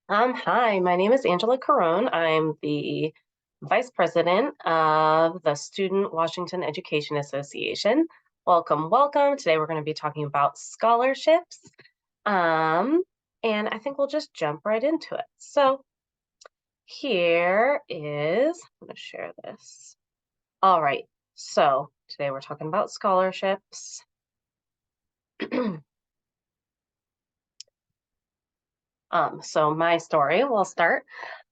Hi, my name is Angela Caron. I'm the Vice President of the Student Washington Education Association. Welcome, welcome. Today we're going to be talking about scholarships. Um, and I think we'll just jump right into it. So here is, I'm going to share this. All right, so today we're talking about scholarships. So my story will start.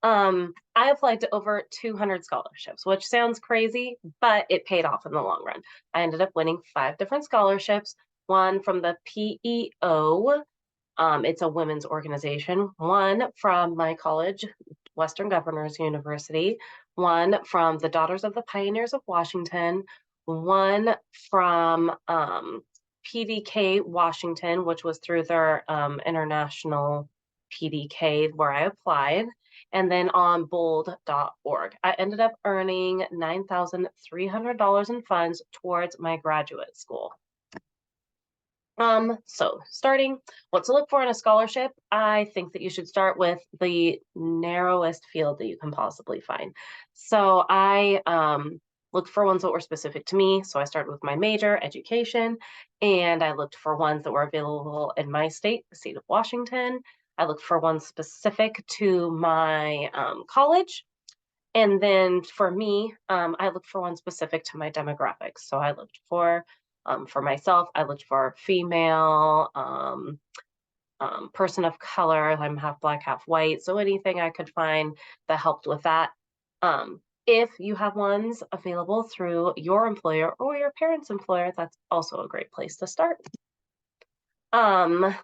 I applied to over 200 scholarships, which sounds crazy, but it paid off in the long run. I ended up winning 5 different scholarships, one from the PEO. It's a women's organization, one from my college, Western Governors University, one from the Daughters of the Pioneers of Washington, one from PDK Washington, which was through their international PDK where I applied, and then on bold.org. I ended up earning $9,300 in funds towards my graduate school. So starting, what to look for in a scholarship, I think that you should start with the narrowest field that you can possibly find. So I looked for ones that were specific to me. So I started with my major, education, and I looked for ones that were available in my state, the state of Washington. I looked for ones specific to my college. And then for me, I looked for one specific to my demographics. So I looked for myself, I looked for female, person of color. I'm half black, half white. So anything I could find that helped with that. If you have ones available through your employer or your parents' employer, that's also a great place to start. Um,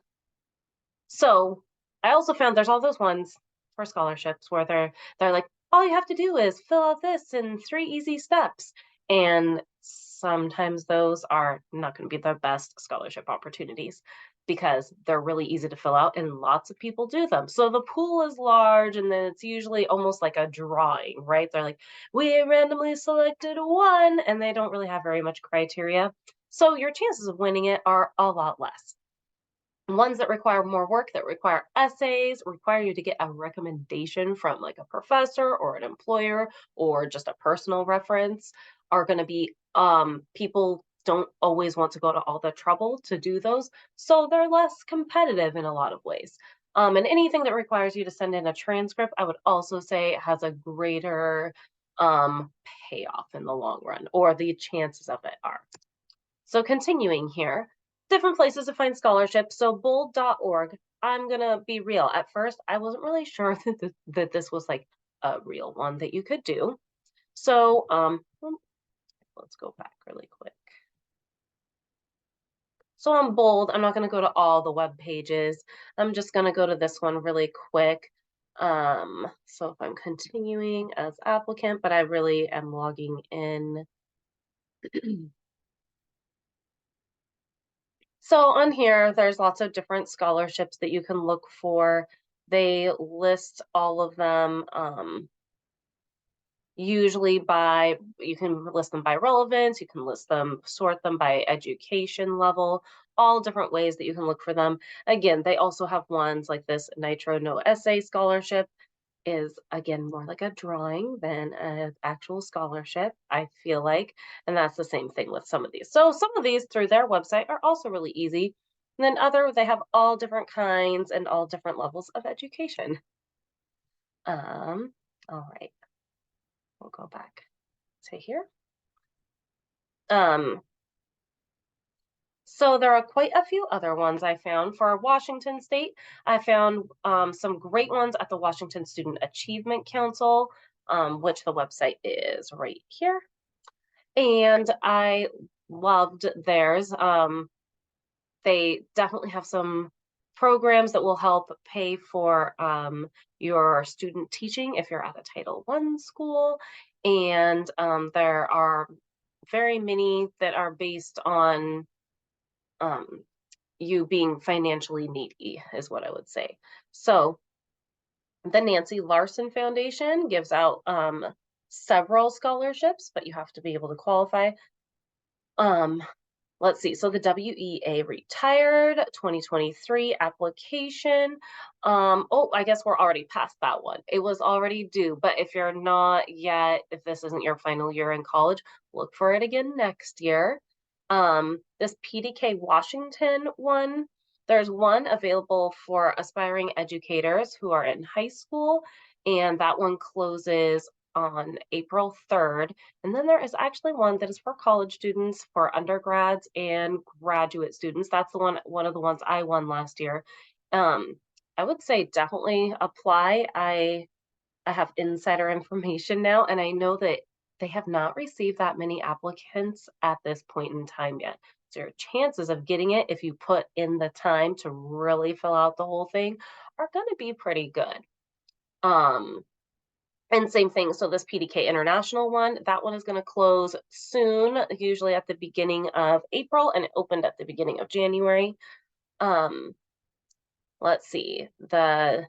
so I also found there's all those ones for scholarships where they're like, all you have to do is fill out this in 3 easy steps. And sometimes those are not going to be the best scholarship opportunities because they're really easy to fill out and lots of people do them. So the pool is large and then it's usually almost like a drawing, right? They're like, we randomly selected one and they don't really have very much criteria. So your chances of winning it are a lot less. Ones that require more work, that require essays, require you to get a recommendation from like a professor or an employer or just a personal reference are going to be people don't always want to go to all the trouble to do those, so they're less competitive in a lot of ways. And anything that requires you to send in a transcript, I would also say has a greater um, payoff in the long run, or the chances of it are. So continuing here, different places to find scholarships. So bold.org, I'm gonna be real. At first, I wasn't really sure that this was like a real one that you could do. So let's go back really quick. So on Bold, I'm not gonna go to all the web pages. I'm just gonna go to this one really quick. So if I'm continuing as applicant, but I really am logging in. So on here, there's lots of different scholarships that you can look for. They list all of them, usually by, you can list them by relevance, you can list them, sort them by education level, all different ways that you can look for them. Again, they also have ones like this Nitro No Essay Scholarship is again more like a drawing than an actual scholarship, I feel like. And that's the same thing with some of these. So some of these through their website are also really easy. And then other, they have all different kinds and all different levels of education. All right, we'll go back to here. Um, so there are quite a few other ones I found. For Washington State, I found some great ones at the Washington Student Achievement Council, which the website is right here. And I loved theirs. They definitely have some programs that will help pay for your student teaching if you're at a Title I school. And there are very many that are based on um, you being financially needy, is what I would say. So the Nancy Larson Foundation gives out several scholarships, but you have to be able to qualify. Um, Let's see. So the WEA retired 2023 application. Oh, I guess we're already past that one. It was already due, but if you're not yet, if this isn't your final year in college, look for it again next year. This PDK Washington one, there's one available for aspiring educators who are in high school, and that one closes on April 3rd. And then there is actually one that is for college students, for undergrads and graduate students. That's the one of the ones I won last year. Um, I would say definitely apply. I have insider information now, and I know that they have not received that many applicants at this point in time yet. So your chances of getting it, if you put in the time to really fill out the whole thing, are going to be pretty good. Um, and same thing, so this PDK International one, that one is gonna close soon, usually at the beginning of April, and it opened at the beginning of January. Um, let's see, and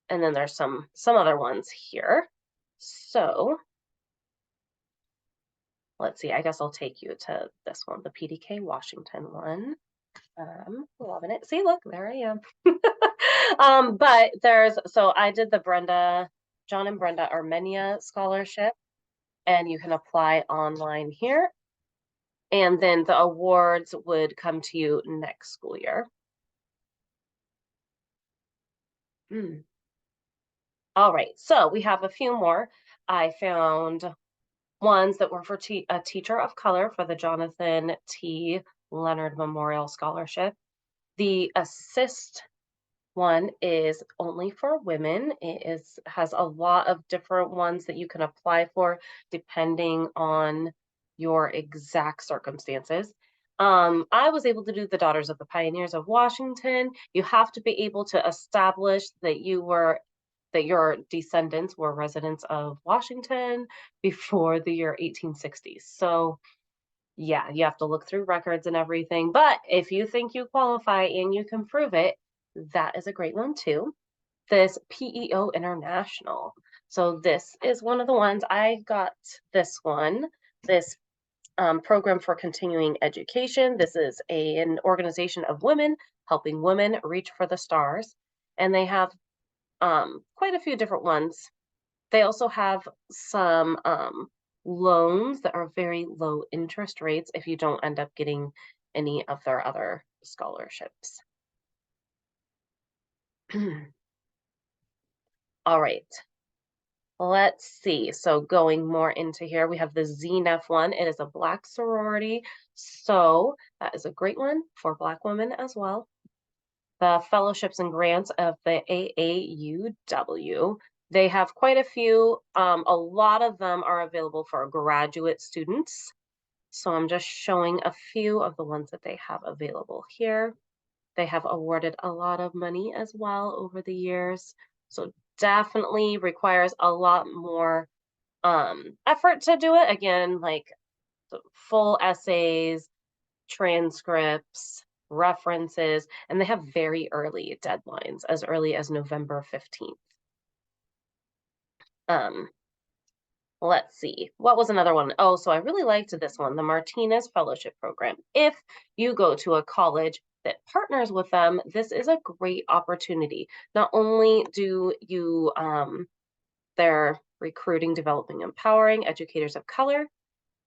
then there's some other ones here. So, let's see, I guess I'll take you to this one, the PDK Washington one. Loving it. See, look, there I am. But so I did the John and Brenda Armenia Scholarship, and you can apply online here. And then the awards would come to you next school year. Mm. All right, so we have a few more. I found ones that were for a teacher of color for the Jonathan T. Leonard Memorial Scholarship. The assist one is only for women. Has a lot of different ones that you can apply for depending on your exact circumstances. I was able to do the Daughters of the Pioneers of Washington. You have to be able to establish that your descendants were residents of Washington before the year 1860s. So yeah, you have to look through records and everything. But if you think you qualify and you can prove it, that is a great one too. This PEO International. So this is one of the ones I got this one, this program for continuing education. This is an organization of women helping women reach for the stars. And they have quite a few different ones. They also have some loans that are very low interest rates if you don't end up getting any of their other scholarships. All right. Let's see. So going more into here, we have the ZNEF one. It is a Black sorority. So that is a great one for Black women as well. The fellowships and grants of the AAUW. They have quite a few. A lot of them are available for graduate students. So I'm just showing a few of the ones that they have available here. They have awarded a lot of money as well over the years. So definitely requires a lot more effort to do it. Again, like full essays, transcripts, references, and they have very early deadlines, as early as November 15th. Um, let's see, what was another one? Oh, so I really liked this one, the Martinez Fellowship Program. If you go to a college that partners with them, this is a great opportunity. Not only do you, they're recruiting, developing, empowering educators of color.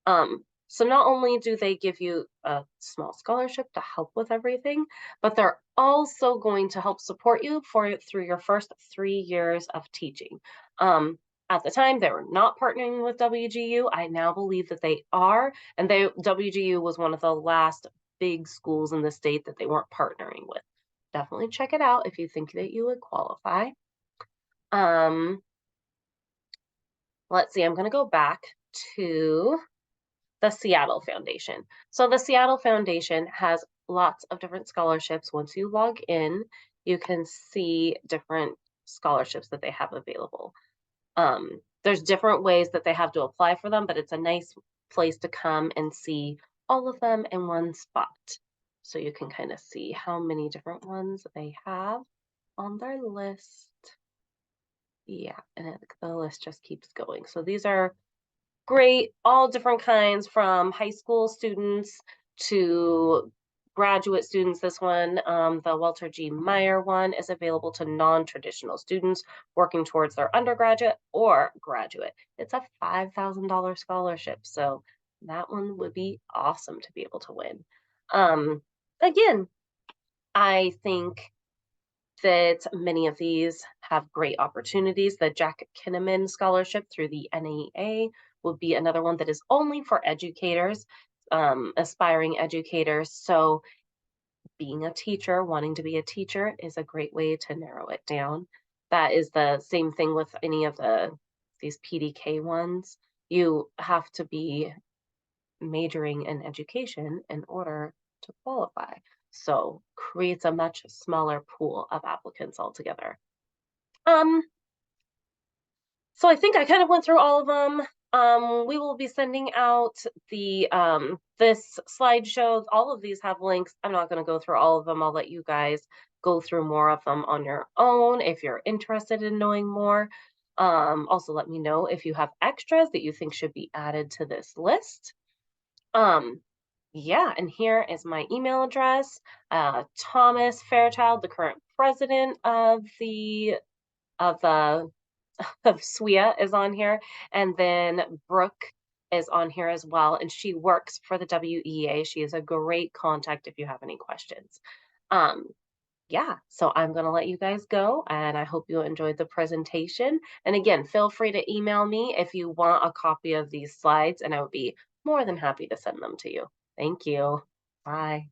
So not only do they give you a small scholarship to help with everything, but they're also going to help support you through your first 3 years of teaching. At the time, they were not partnering with WGU. I now believe that they are, and WGU was one of the last big schools in the state that they weren't partnering with. Definitely check it out if you think that you would qualify. Let's see, I'm going to go back to the Seattle Foundation. So the Seattle Foundation has lots of different scholarships. Once you log in, you can see different scholarships that they have available. There's different ways that they have to apply for them, but it's a nice place to come and see all of them in one spot. So you can kind of see how many different ones they have on their list. Yeah, and the list just keeps going. So these are great, all different kinds, from high school students To graduate students, this one, the Walter G. Meyer one, is available to non-traditional students working towards their undergraduate or graduate. It's a $5,000 scholarship, so that one would be awesome to be able to win. Again, I think that many of these have great opportunities. The Jack Kinnaman Scholarship through the NEA will be another one that is only for educators, aspiring educators. So, being a teacher, wanting to be a teacher, is a great way to narrow it down. That is the same thing with any of these PDK ones. You have to be majoring in education in order to qualify. So creates a much smaller pool of applicants altogether. Um, so I think I kind of went through all of them. We will be sending out the this slideshow. All of these have links. I'm not going to go through all of them. I'll let you guys go through more of them on your own if you're interested in knowing more. Also, let me know if you have extras that you think should be added to this list. Um, yeah, and here is my email address. Thomas Fairchild, the current president of the of SWEA, is on here, and then Brooke is on here as well, and she works for the WEA. She is a great contact if you have any questions. Um, yeah, so I'm going to let you guys go, and I hope you enjoyed the presentation. And again, feel free to email me if you want a copy of these slides, and I would be more than happy to send them to you. Thank you. Bye.